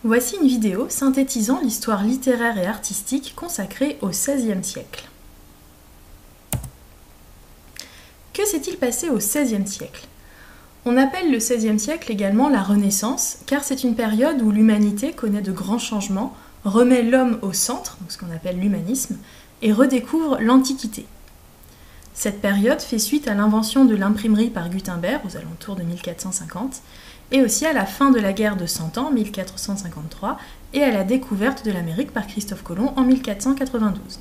Voici une vidéo synthétisant l'histoire littéraire et artistique consacrée au XVIe siècle. Que s'est-il passé au XVIe siècle? On appelle le XVIe siècle également la Renaissance, car c'est une période où l'humanité connaît de grands changements, remet l'homme au centre, donc ce qu'on appelle l'humanisme, et redécouvre l'Antiquité. Cette période fait suite à l'invention de l'imprimerie par Gutenberg aux alentours de 1450, et aussi à la fin de la guerre de Cent Ans, 1453, et à la découverte de l'Amérique par Christophe Colomb en 1492.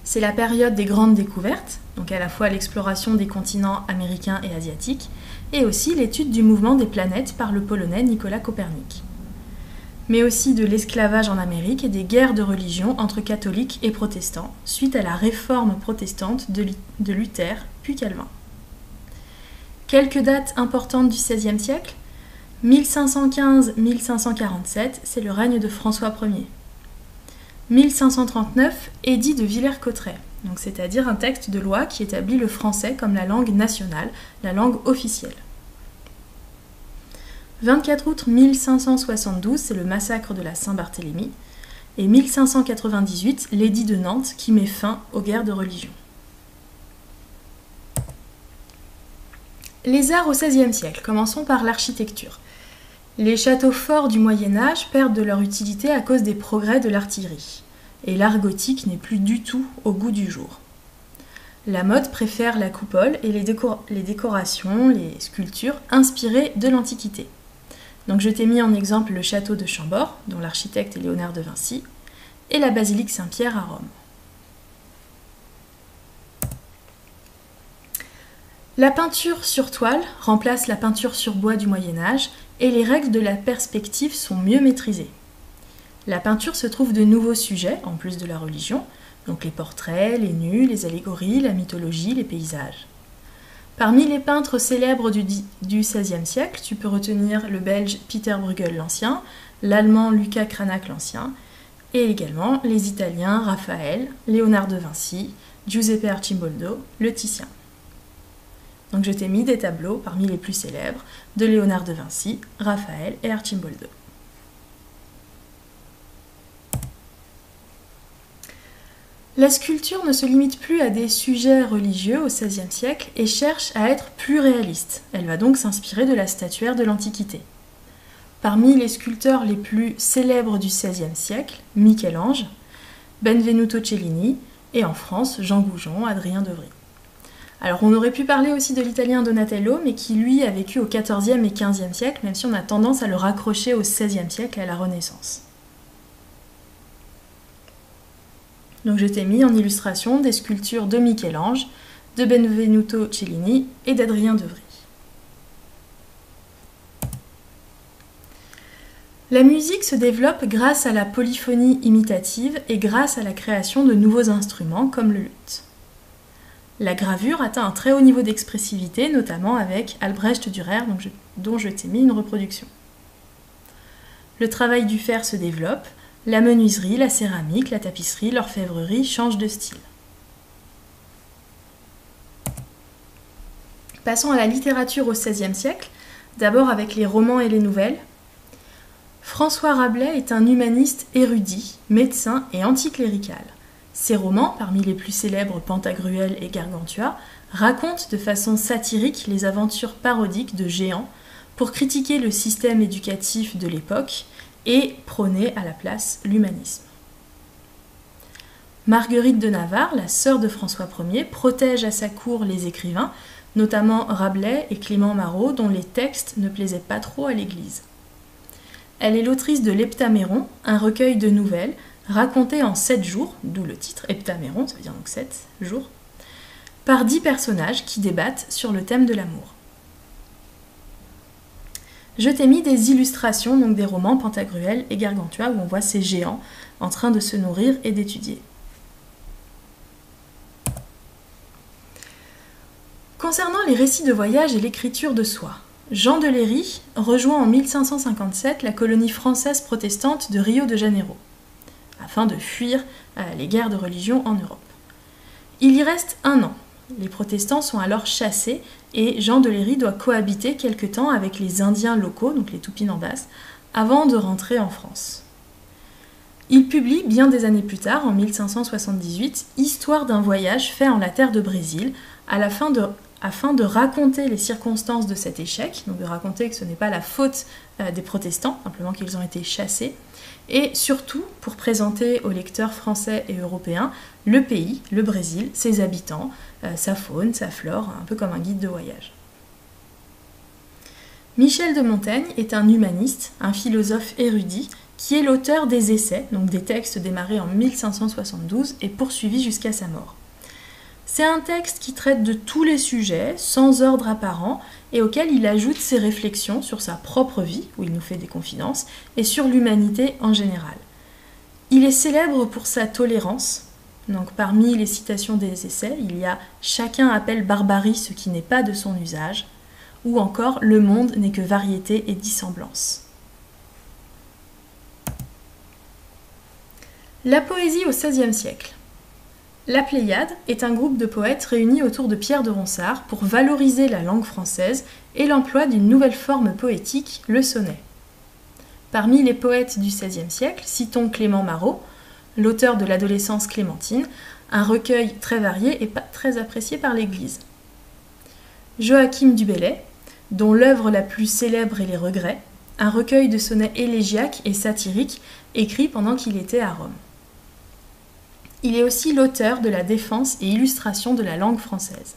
C'est la période des grandes découvertes, donc à la fois l'exploration des continents américains et asiatiques, et aussi l'étude du mouvement des planètes par le Polonais Nicolas Copernic. Mais aussi de l'esclavage en Amérique et des guerres de religion entre catholiques et protestants, suite à la réforme protestante de Luther puis Calvin. Quelques dates importantes du XVIe siècle. 1515-1547, c'est le règne de François Ier. 1539, édit de Villers-Cotterêts, donc c'est-à-dire un texte de loi qui établit le français comme la langue nationale, la langue officielle. 24 août 1572, c'est le massacre de la Saint-Barthélemy. Et 1598, l'édit de Nantes qui met fin aux guerres de religion. Les arts au XVIe siècle, commençons par l'architecture. Les châteaux forts du Moyen-Âge perdent de leur utilité à cause des progrès de l'artillerie. Et l'art gothique n'est plus du tout au goût du jour. La mode préfère la coupole et les décorations, les sculptures inspirées de l'Antiquité. Donc je t'ai mis en exemple le château de Chambord, dont l'architecte est Léonard de Vinci, et la basilique Saint-Pierre à Rome. La peinture sur toile remplace la peinture sur bois du Moyen-Âge et les règles de la perspective sont mieux maîtrisées. La peinture se trouve de nouveaux sujets, en plus de la religion, donc les portraits, les nus, les allégories, la mythologie, les paysages. Parmi les peintres célèbres du XVIe siècle, tu peux retenir le belge Pieter Bruegel l'Ancien, l'allemand Lucas Cranach l'Ancien, et également les italiens Raphaël, Léonard de Vinci, Giuseppe Arcimboldo, le Titien. Donc je t'ai mis des tableaux parmi les plus célèbres de Léonard de Vinci, Raphaël et Arcimboldo. La sculpture ne se limite plus à des sujets religieux au XVIe siècle et cherche à être plus réaliste. Elle va donc s'inspirer de la statuaire de l'Antiquité. Parmi les sculpteurs les plus célèbres du XVIe siècle, Michel-Ange, Benvenuto Cellini et en France, Jean Goujon, Adrien Devry. Alors on aurait pu parler aussi de l'italien Donatello, mais qui lui a vécu au XIVe et XVe siècle, même si on a tendance à le raccrocher au XVIe siècle et à la Renaissance. Donc je t'ai mis en illustration des sculptures de Michel-Ange, de Benvenuto Cellini et d'Adrien Devry. La musique se développe grâce à la polyphonie imitative et grâce à la création de nouveaux instruments comme le luth. La gravure atteint un très haut niveau d'expressivité, notamment avec Albrecht Dürer, dont je t'ai mis une reproduction. Le travail du fer se développe, la menuiserie, la céramique, la tapisserie, l'orfèvrerie changent de style. Passons à la littérature au XVIe siècle, d'abord avec les romans et les nouvelles. François Rabelais est un humaniste érudit, médecin et anticlérical. Ses romans, parmi les plus célèbres Pantagruel et Gargantua, racontent de façon satirique les aventures parodiques de géants pour critiquer le système éducatif de l'époque et prôner à la place l'humanisme. Marguerite de Navarre, la sœur de François Ier, protège à sa cour les écrivains, notamment Rabelais et Clément Marot, dont les textes ne plaisaient pas trop à l'Église. Elle est l'autrice de l'Heptaméron, un recueil de nouvelles racontées en 7 jours, d'où le titre Heptaméron, ça veut dire donc 7 jours, par 10 personnages qui débattent sur le thème de l'amour. Je t'ai mis des illustrations, donc des romans Pantagruel et Gargantua, où on voit ces géants en train de se nourrir et d'étudier. Concernant les récits de voyage et l'écriture de soi, Jean de Léry rejoint en 1557 la colonie française protestante de Rio de Janeiro, afin de fuir les guerres de religion en Europe. Il y reste 1 an. Les protestants sont alors chassés et Jean de Léry doit cohabiter quelque temps avec les Indiens locaux, donc les Tupinambas, avant de rentrer en France. Il publie bien des années plus tard, en 1578, Histoire d'un voyage fait en la terre de Brésil, afin de raconter les circonstances de cet échec, donc de raconter que ce n'est pas la faute des protestants, simplement qu'ils ont été chassés, et surtout pour présenter aux lecteurs français et européens le pays, le Brésil, ses habitants, sa faune, sa flore, un peu comme un guide de voyage. Michel de Montaigne est un humaniste, un philosophe érudit, qui est l'auteur des Essais, donc des textes démarrés en 1572 et poursuivis jusqu'à sa mort. C'est un texte qui traite de tous les sujets, sans ordre apparent, et auquel il ajoute ses réflexions sur sa propre vie, où il nous fait des confidences, et sur l'humanité en général. Il est célèbre pour sa tolérance. Donc, parmi les citations des Essais, il y a « Chacun appelle barbarie ce qui n'est pas de son usage », ou encore « Le monde n'est que variété et dissemblance ». La poésie au XVIe siècle. La Pléiade est un groupe de poètes réunis autour de Pierre de Ronsard pour valoriser la langue française et l'emploi d'une nouvelle forme poétique, le sonnet. Parmi les poètes du XVIe siècle, citons Clément Marot, l'auteur de l'Adolescence clémentine, un recueil très varié et pas très apprécié par l'Église. Joachim du Bellay, dont l'œuvre la plus célèbre est Les Regrets, un recueil de sonnets élégiaques et satiriques écrit pendant qu'il était à Rome. Il est aussi l'auteur de la défense et illustration de la langue française.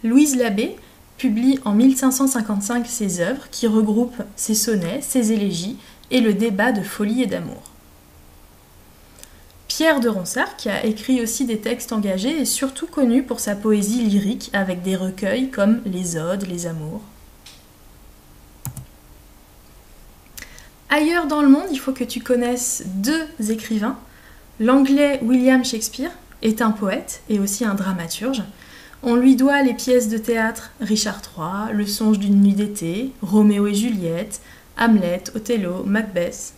Louise Labbé publie en 1555 ses œuvres qui regroupent ses sonnets, ses élégies et le débat de folie et d'amour. Pierre de Ronsard, qui a écrit aussi des textes engagés, est surtout connu pour sa poésie lyrique avec des recueils comme les Odes, les Amours. Ailleurs dans le monde, il faut que tu connaisses deux écrivains. L'anglais William Shakespeare est un poète et aussi un dramaturge. On lui doit les pièces de théâtre Richard III, Le songe d'une nuit d'été, Roméo et Juliette, Hamlet, Othello, Macbeth.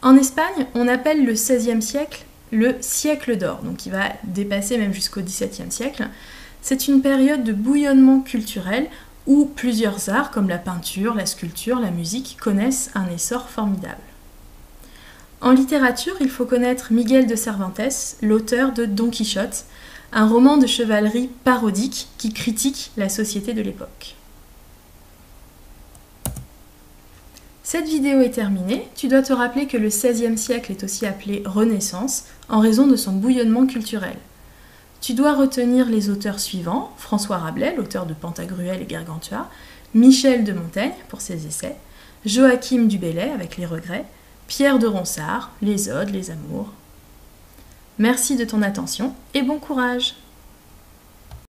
En Espagne, on appelle le XVIe siècle le siècle d'or, donc qui va dépasser même jusqu'au XVIIe siècle. C'est une période de bouillonnement culturel où plusieurs arts comme la peinture, la sculpture, la musique connaissent un essor formidable. En littérature, il faut connaître Miguel de Cervantes, l'auteur de Don Quichotte, un roman de chevalerie parodique qui critique la société de l'époque. Cette vidéo est terminée. Tu dois te rappeler que le XVIe siècle est aussi appelé Renaissance en raison de son bouillonnement culturel. Tu dois retenir les auteurs suivants: François Rabelais, l'auteur de Pantagruel et Gargantua, Michel de Montaigne pour ses essais, Joachim du Bellay avec Les Regrets, Pierre de Ronsard, Les Odes, les Amours. Merci de ton attention et bon courage!